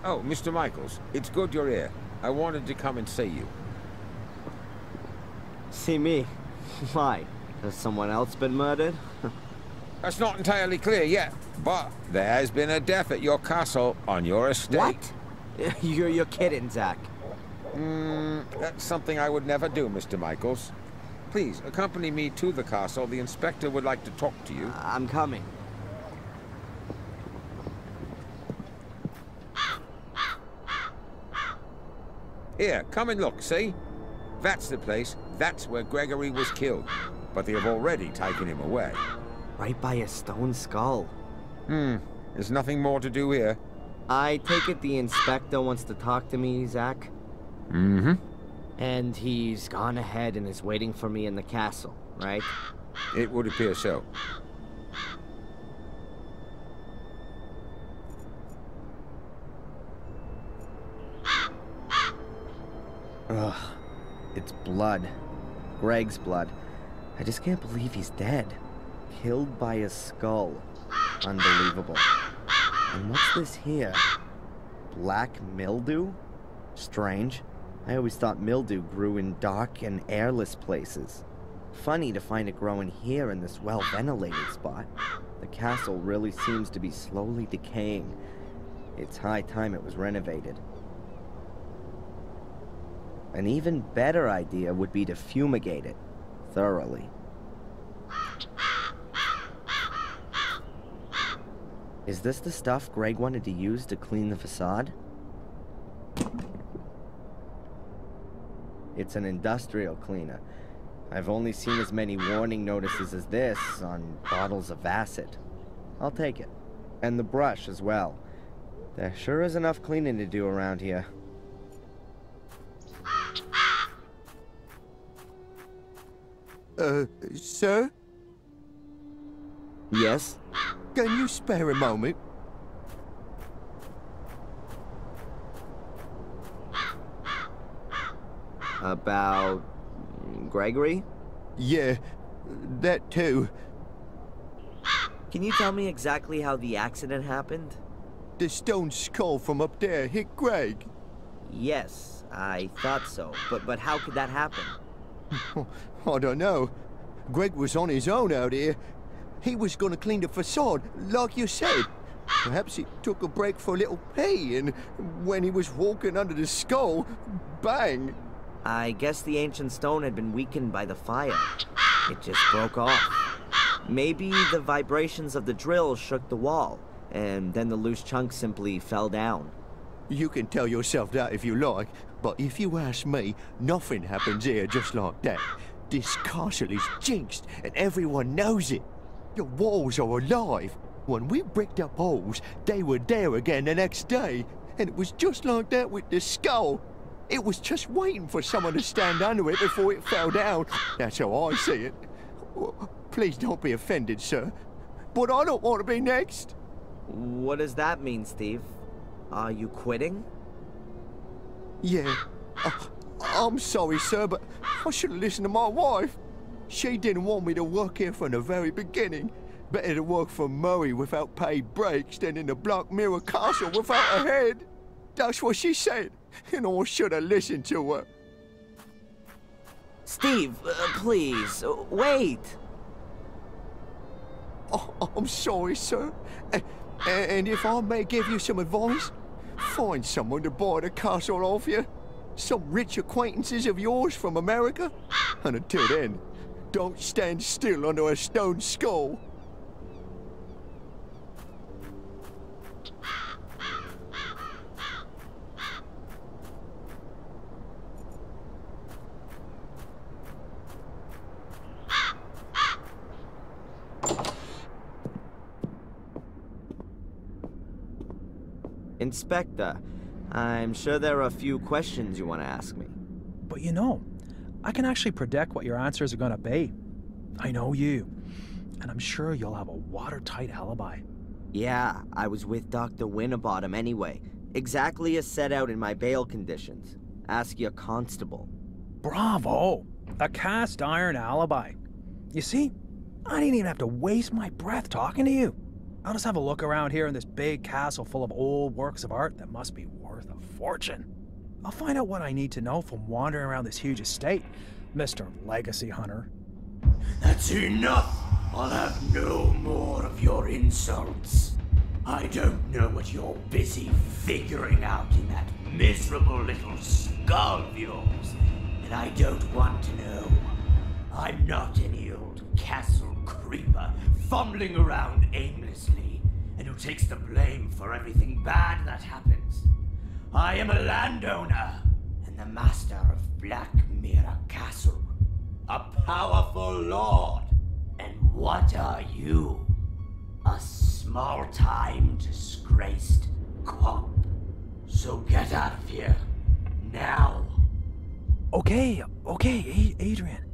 Oh, Mr. Michaels, it's good you're here. I wanted to come and see you. See me? Why? Has someone else been murdered? That's not entirely clear yet, but there has been a death at your castle on your estate. What? You're kidding, Zach. That's something I would never do, Mr. Michaels. Please, accompany me to the castle. The inspector would like to talk to you. I'm coming. Here, come and look, see? That's the place. That's where Gregory was killed. But they have already taken him away. Right by a stone skull. There's nothing more to do here. I take it the inspector wants to talk to me, Zach? Mm-hmm. And he's gone ahead and is waiting for me in the castle, right? It would appear so. Ugh. It's blood. Greg's blood. I just can't believe he's dead. Killed by a skull. Unbelievable. And what's this here? Black mildew? Strange. I always thought mildew grew in dark and airless places. Funny to find it growing here in this well-ventilated spot. The castle really seems to be slowly decaying. It's high time it was renovated. An even better idea would be to fumigate it thoroughly. Is this the stuff Greg wanted to use to clean the facade? It's an industrial cleaner. I've only seen as many warning notices as this on bottles of acid. I'll take it. And the brush as well. There sure is enough cleaning to do around here. Sir? Yes? Can you spare a moment? About Gregory? Yeah, that too. Can you tell me exactly how the accident happened? The stone skull from up there hit Greg. Yes, I thought so. But how could that happen? I don't know. Greg was on his own out here. He was gonna clean the facade, like you said. Perhaps he took a break for a little pee, and when he was walking under the skull, bang! I guess the ancient stone had been weakened by the fire. It just broke off. Maybe the vibrations of the drill shook the wall, and then the loose chunk simply fell down. You can tell yourself that if you like, but if you ask me, nothing happens here just like that. This castle is jinxed, and everyone knows it. The walls are alive. When we bricked up holes, they were there again the next day, and it was just like that with the skull. It was just waiting for someone to stand under it before it fell down. That's how I see it. Please don't be offended, sir, but I don't want to be next. What does that mean, Steve? Are you quitting? Yeah. I'm sorry, sir, but I should have listened to my wife. She didn't want me to work here from the very beginning. Better to work for Murray without paid breaks than in the Black Mirror Castle without a head. That's what she said, and I should have listened to her. Steve, please, wait. Oh, I'm sorry, sir. And if I may give you some advice, find someone to buy the castle off you. Some rich acquaintances of yours from America. And until then, don't stand still under a stone skull. Inspector, I'm sure there are a few questions you want to ask me. But you know, I can actually predict what your answers are going to be. I know you, and I'm sure you'll have a watertight alibi. Yeah, I was with Dr. Winterbottom anyway. Exactly as set out in my bail conditions. Ask your constable. Bravo! A cast iron alibi. You see, I didn't even have to waste my breath talking to you. I'll just have a look around here in this big castle full of old works of art that must be worth a fortune. I'll find out what I need to know from wandering around this huge estate, Mr. Legacy Hunter. That's enough! I'll have no more of your insults. I don't know what you're busy figuring out in that miserable little skull of yours, and I don't want to know. I'm not any old castle creeper fumbling around aimlessly and who takes the blame for everything bad that happens. I am a landowner and the master of Black Mirror Castle, a powerful lord. And what are you? A small-time disgraced cop. So get out of here now. Okay, Adrian.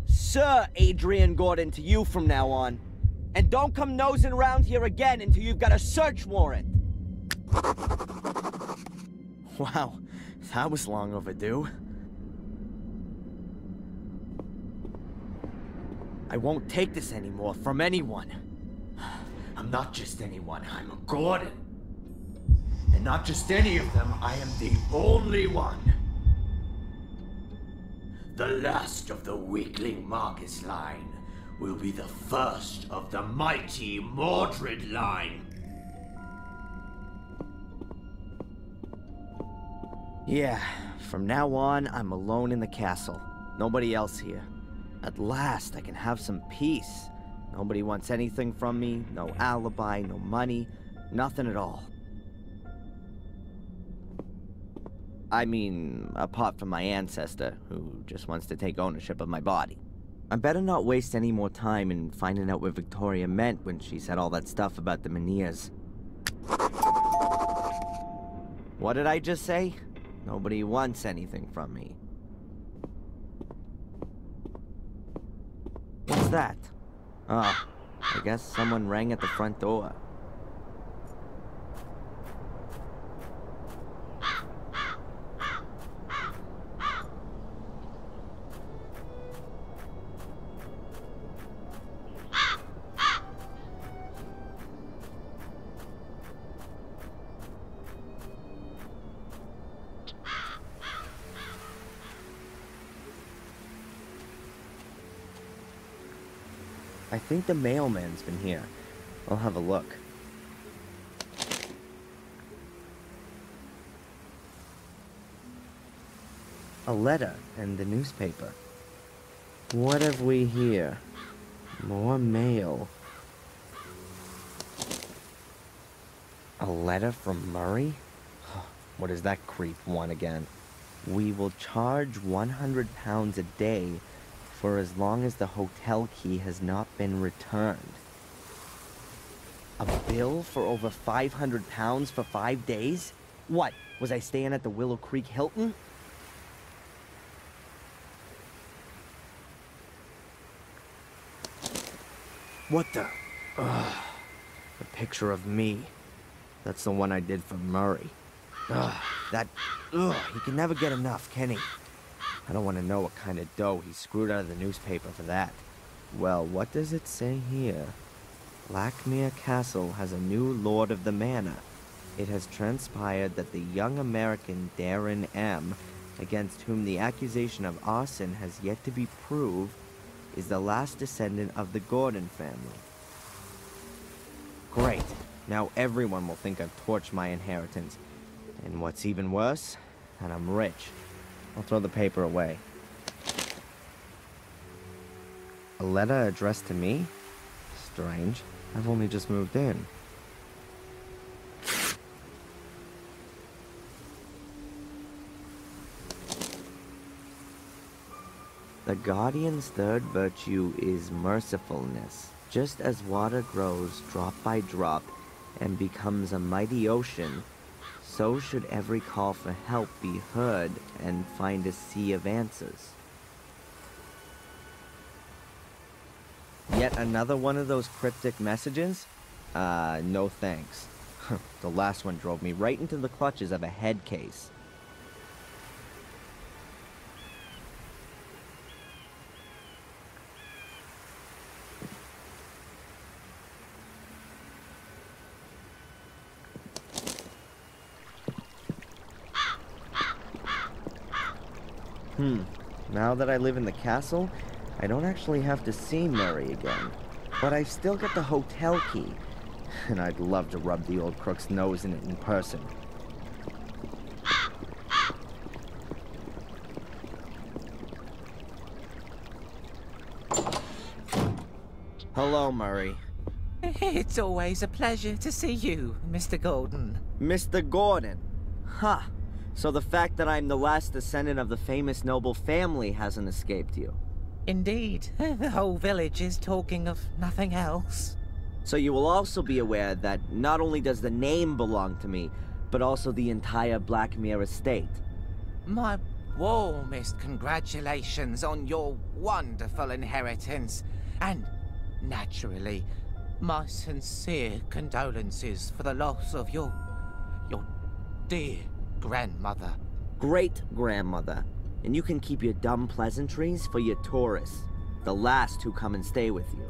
Sir Adrian Gordon to you from now on. And don't come nosing around here again until you've got a search warrant. Wow, that was long overdue. I won't take this anymore from anyone. I'm not just anyone, I'm a Gordon. And not just any of them, I am the only one. The last of the weakling Marcus line will be the first of the mighty Mordred line. Yeah, from now on, I'm alone in the castle. Nobody else here. At last, I can have some peace. Nobody wants anything from me, no alibi, no money, nothing at all. I mean, apart from my ancestor, who just wants to take ownership of my body. I better not waste any more time in finding out what Victoria meant when she said all that stuff about the Menhirs. What did I just say? Nobody wants anything from me. What's that? Oh, I guess someone rang at the front door. I think the mailman's been here. I'll have a look. A letter and the newspaper. What have we here? More mail. A letter from Murray? What does that creep want again? We will charge 100 pounds a day for as long as the hotel key has not been returned. A bill for over 500 pounds for 5 days? What, was I staying at the Willow Creek Hilton? What the? Ugh. A picture of me. That's the one I did for Murray. Ugh, he can never get enough, can he? I don't want to know what kind of dough he screwed out of the newspaper for that. Well, what does it say here? Blackmere Castle has a new lord of the manor. It has transpired that the young American Darren M., against whom the accusation of arson has yet to be proved, is the last descendant of the Gordon family. Great. Now everyone will think I've torched my inheritance. And what's even worse, that I'm rich. I'll throw the paper away. A letter addressed to me? Strange. I've only just moved in. The Guardian's third virtue is mercifulness. Just as water grows drop by drop and becomes a mighty ocean, so should every call for help be heard and find a sea of answers. Yet another one of those cryptic messages? No thanks. The last one drove me right into the clutches of a head case. Now that I live in the castle, I don't actually have to see Murray again. But I've still got the hotel key, and I'd love to rub the old crook's nose in it in person. Hello, Murray. It's always a pleasure to see you, Mr. Gordon. Mr. Gordon? Huh. So the fact that I'm the last descendant of the famous noble family hasn't escaped you. Indeed. The whole village is talking of nothing else. So you will also be aware that not only does the name belong to me, but also the entire Blackmere estate. My warmest congratulations on your wonderful inheritance. And, naturally, my sincere condolences for the loss of your dear grandmother. Great-grandmother. And you can keep your dumb pleasantries for your tourists, the last who come and stay with you.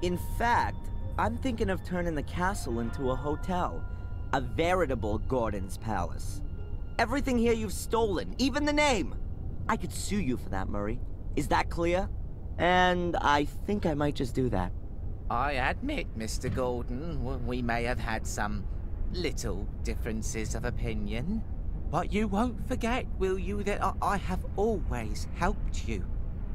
In fact, I'm thinking of turning the castle into a hotel. A veritable Gordon's Palace. Everything here you've stolen, even the name. I could sue you for that, Murray. Is that clear? And I think I might just do that. I admit, Mr. Gordon, we may have had some little differences of opinion. But you won't forget, will you, that I have always helped you.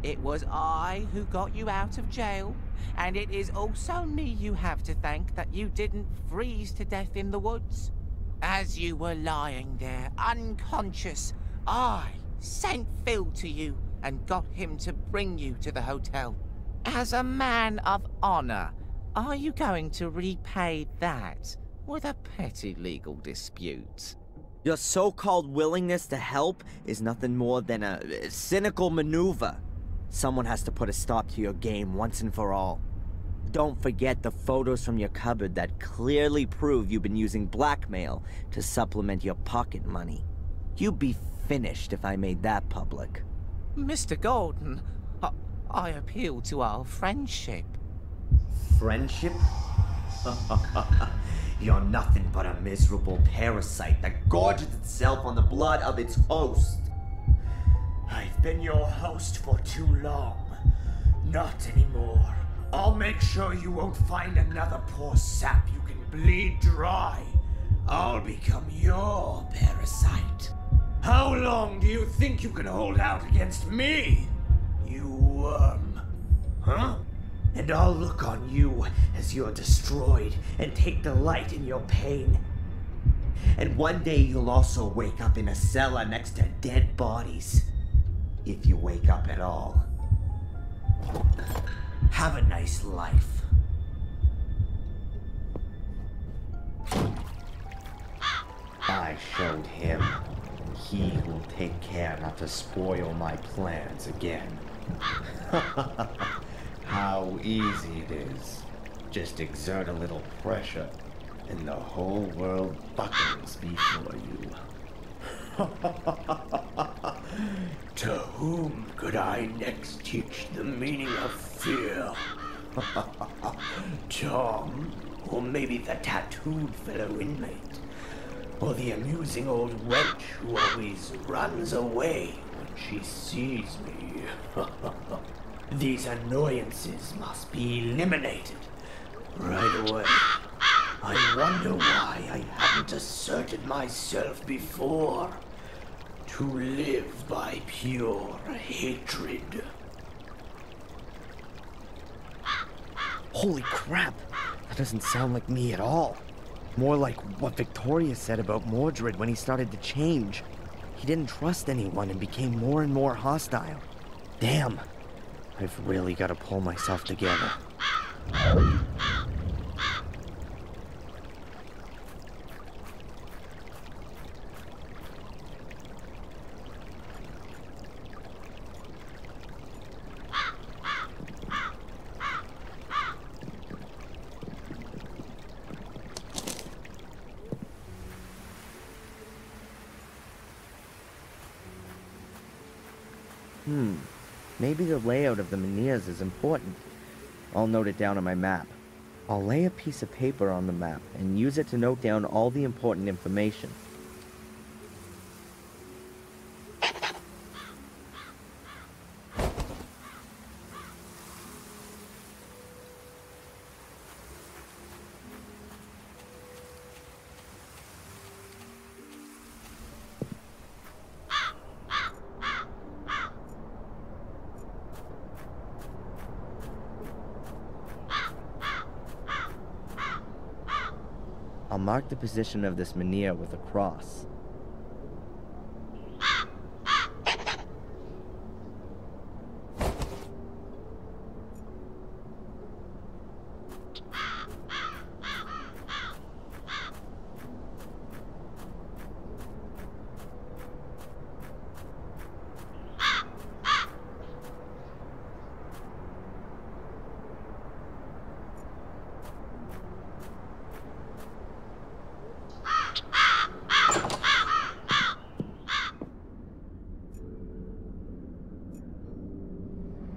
It was I who got you out of jail, and it is also me you have to thank that you didn't freeze to death in the woods. As you were lying there, unconscious, I sent Phil to you and got him to bring you to the hotel. As a man of honor, are you going to repay that with a petty legal dispute? Your so-called willingness to help is nothing more than a cynical maneuver. Someone has to put a stop to your game once and for all. Don't forget the photos from your cupboard that clearly prove you've been using blackmail to supplement your pocket money. You'd be finished if I made that public. Mr. Gordon, I appeal to our friendship. Friendship? You're nothing but a miserable parasite that gorges itself on the blood of its host. I've been your host for too long. Not anymore. I'll make sure you won't find another poor sap you can bleed dry. I'll become your parasite. How long do you think you can hold out against me, you worm? Huh? And I'll look on you as you're destroyed and take delight in your pain. And one day you'll also wake up in a cellar next to dead bodies. If you wake up at all. Have a nice life. I showed him. He will take care not to spoil my plans again. How easy it is. Just exert a little pressure, and the whole world buckles before you. To whom could I next teach the meaning of fear? Tom, or maybe the tattooed fellow inmate, or the amusing old wench who always runs away when she sees me. These annoyances must be eliminated right away. I wonder why I haven't asserted myself before. To live by pure hatred. Holy crap! That doesn't sound like me at all. More like what Victoria said about Mordred when he started to change. He didn't trust anyone and became more and more hostile. Damn. I've really got to pull myself together. Maybe the layout of the menhirs is important. I'll note it down on my map. I'll lay a piece of paper on the map and use it to note down all the important information. I'll mark the position of this menhir with a cross.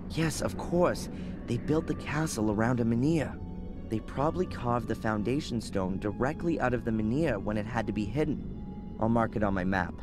Yes, of course. They built the castle around a menhir. They probably carved the foundation stone directly out of the menhir when it had to be hidden. I'll mark it on my map.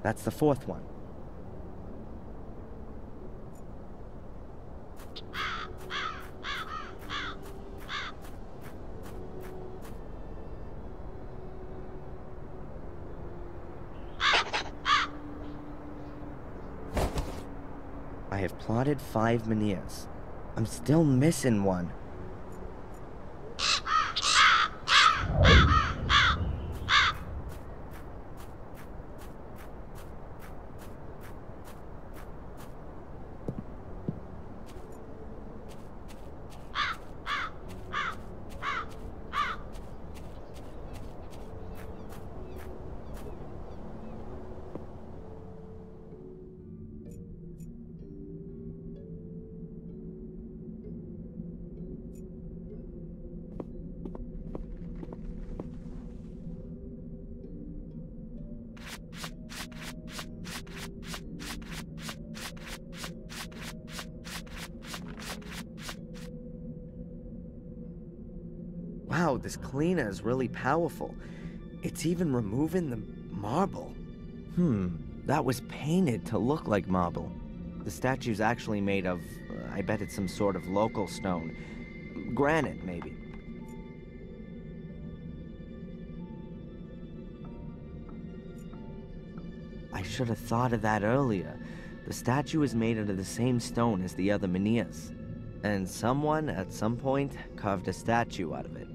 That's the fourth one. I have plotted 5 menhirs. I'm still missing one. Wow, this cleaner is really powerful. It's even removing the marble. That was painted to look like marble. The statue's actually made of, I bet it's some sort of local stone. Granite, maybe. I should have thought of that earlier. The statue is made out of the same stone as the other menhirs. And someone, at some point, carved a statue out of it.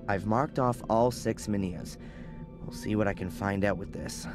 I've marked off all 6 menhirs. We'll see what I can find out with this.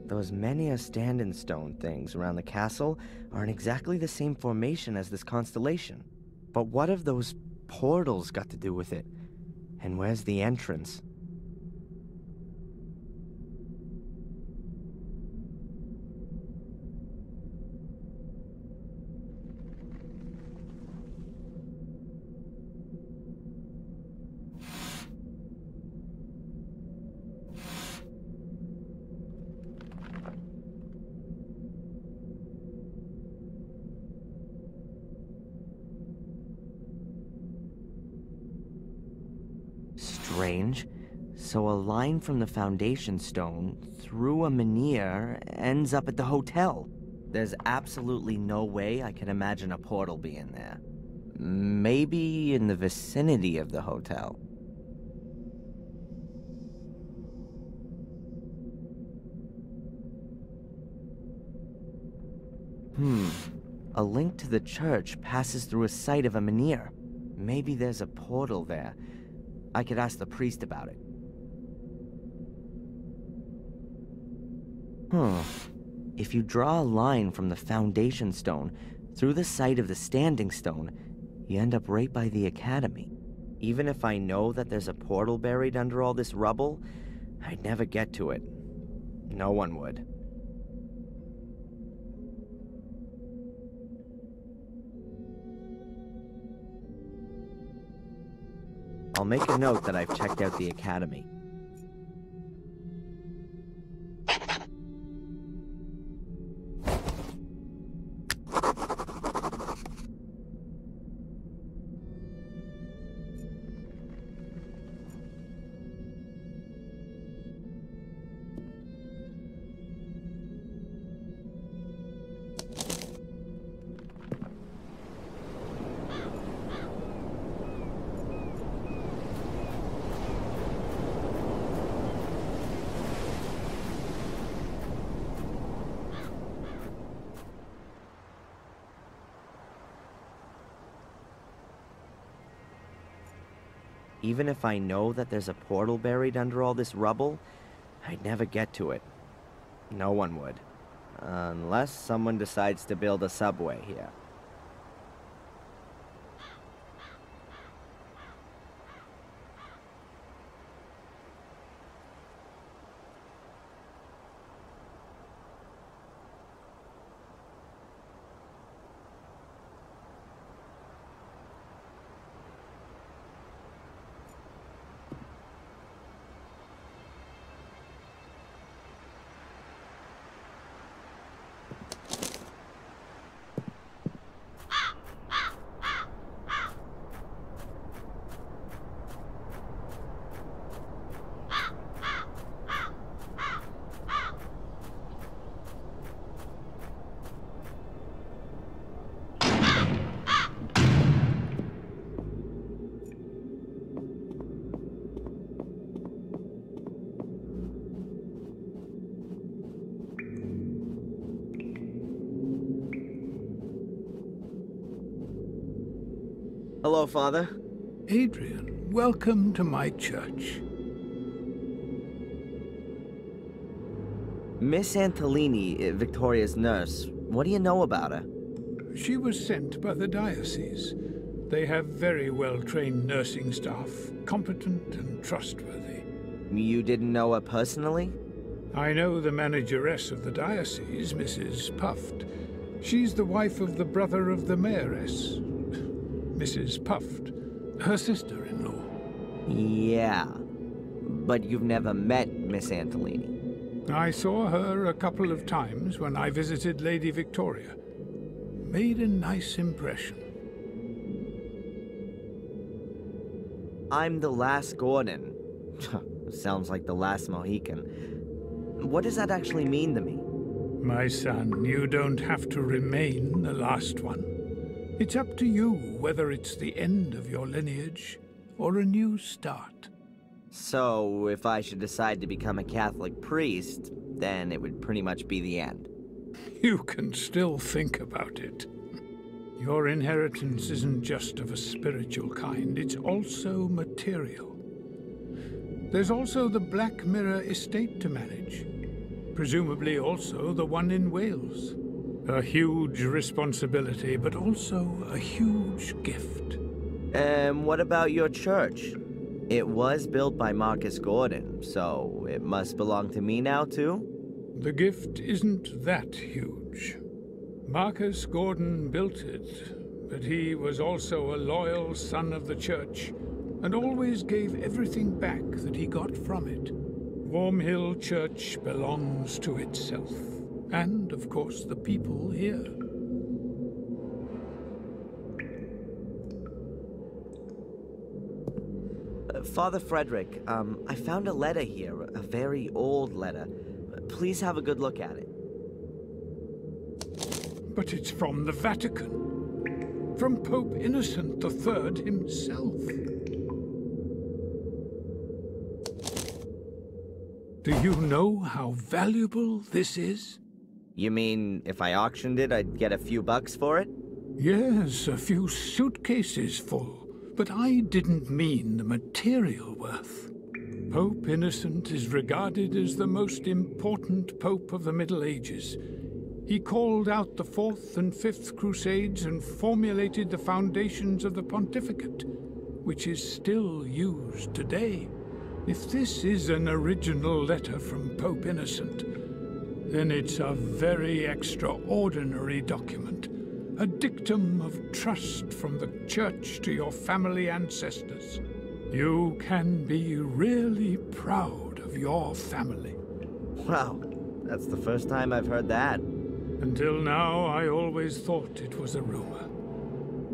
Those menhir standing stone things around the castle are in exactly the same formation as this constellation. But what have those portals got to do with it? And where's the entrance? Strange. So a line from the foundation stone through a menhir ends up at the hotel. There's absolutely no way I can imagine a portal being there. Maybe in the vicinity of the hotel. A link to the church passes through a site of a menhir. Maybe there's a portal there. I could ask the priest about it. If you draw a line from the foundation stone through the site of the standing stone, You end up right by the academy. Even if I know that there's a portal buried under all this rubble, I'd never get to it. No one would. I'll make a note that I've checked out the academy. Even if I know that there's a portal buried under all this rubble, I'd never get to it. No one would. Unless someone decides to build a subway here. Hello, Father. Adrian, welcome to my church. Miss Antolini, Victoria's nurse, what do you know about her? She was sent by the diocese. They have very well-trained nursing staff, competent and trustworthy. You didn't know her personally? I know the manageress of the diocese, Mrs. Puft. She's the wife of the brother of the mayoress, Mrs. Puft, her sister-in-law. Yeah, but you've never met Miss Antolini. I saw her a couple of times when I visited Lady Victoria. Made a nice impression. I'm the last Gordon. Sounds like the last Mohican. What does that actually mean to me? My son, you don't have to remain the last one. It's up to you whether it's the end of your lineage or a new start. So, if I should decide to become a Catholic priest, then it would pretty much be the end. You can still think about it. Your inheritance isn't just of a spiritual kind, it's also material. There's also the Black Mirror estate to manage. Presumably also the one in Wales. A huge responsibility, but also a huge gift. And what about your church? It was built by Marcus Gordon, so it must belong to me now, too? The gift isn't that huge. Marcus Gordon built it, but he was also a loyal son of the church, and always gave everything back that he got from it. Wormhill Church belongs to itself, and, of course, the people here. Father Frederick, I found a letter here, a very old letter. Please have a good look at it. But it's from the Vatican. From Pope Innocent III himself. Do you know how valuable this is? You mean, if I auctioned it, I'd get a few bucks for it? Yes, a few suitcases full. But I didn't mean the material worth. Pope Innocent is regarded as the most important pope of the Middle Ages. He called out the Fourth and Fifth Crusades and formulated the foundations of the pontificate, which is still used today. If this is an original letter from Pope Innocent, then it's a very extraordinary document. A dictum of trust from the Church to your family ancestors. You can be really proud of your family. Wow, that's the first time I've heard that. Until now, I always thought it was a rumor.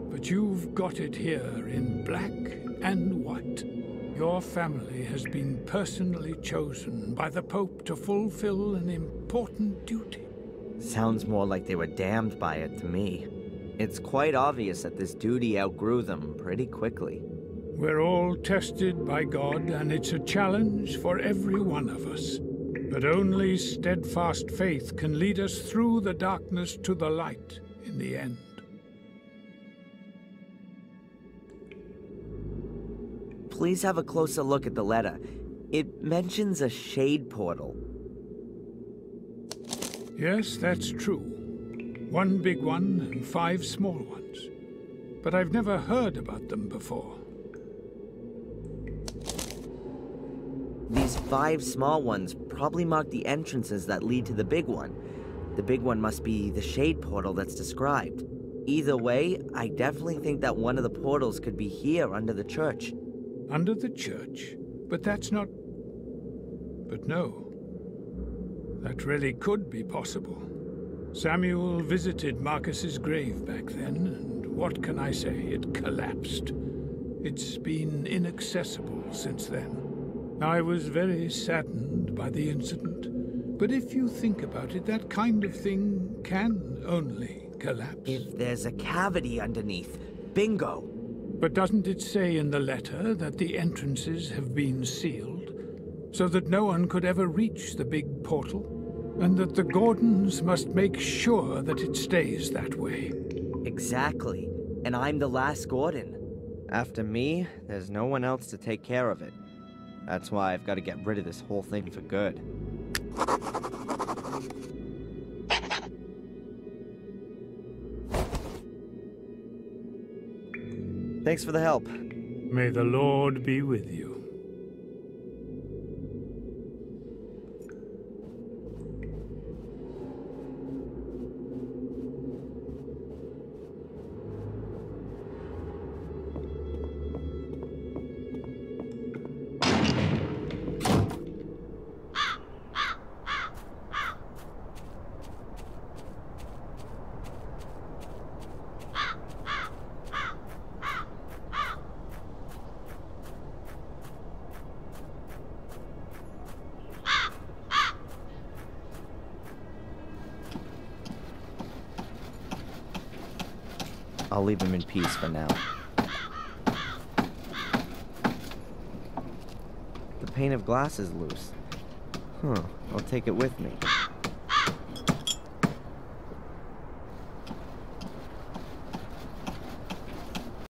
But you've got it here in black and white. Your family has been personally chosen by the Pope to fulfill an important duty. Sounds more like they were damned by it to me. It's quite obvious that this duty outgrew them pretty quickly. We're all tested by God, and it's a challenge for every one of us. But only steadfast faith can lead us through the darkness to the light in the end. Please have a closer look at the letter. It mentions a shade portal. Yes, that's true. One big one and 5 small ones. But I've never heard about them before. These 5 small ones probably mark the entrances that lead to the big one. The big one must be the shade portal that's described. Either way, I definitely think that one of the portals could be here under the church. Under the church? But that's not... But no. That really could be possible. Samuel visited Marcus's grave back then, and what can I say? It collapsed. It's been inaccessible since then. I was very saddened by the incident, but if you think about it, that kind of thing can only collapse. If there's a cavity underneath, bingo! But doesn't it say in the letter that the entrances have been sealed, so that no one could ever reach the big portal? And that the Gordons must make sure that it stays that way. Exactly. And I'm the last Gordon. After me, there's no one else to take care of it. That's why I've got to get rid of this whole thing for good. Thanks for the help. May the Lord be with you. I'll leave him in peace for now. The pane of glass is loose. Huh, I'll take it with me.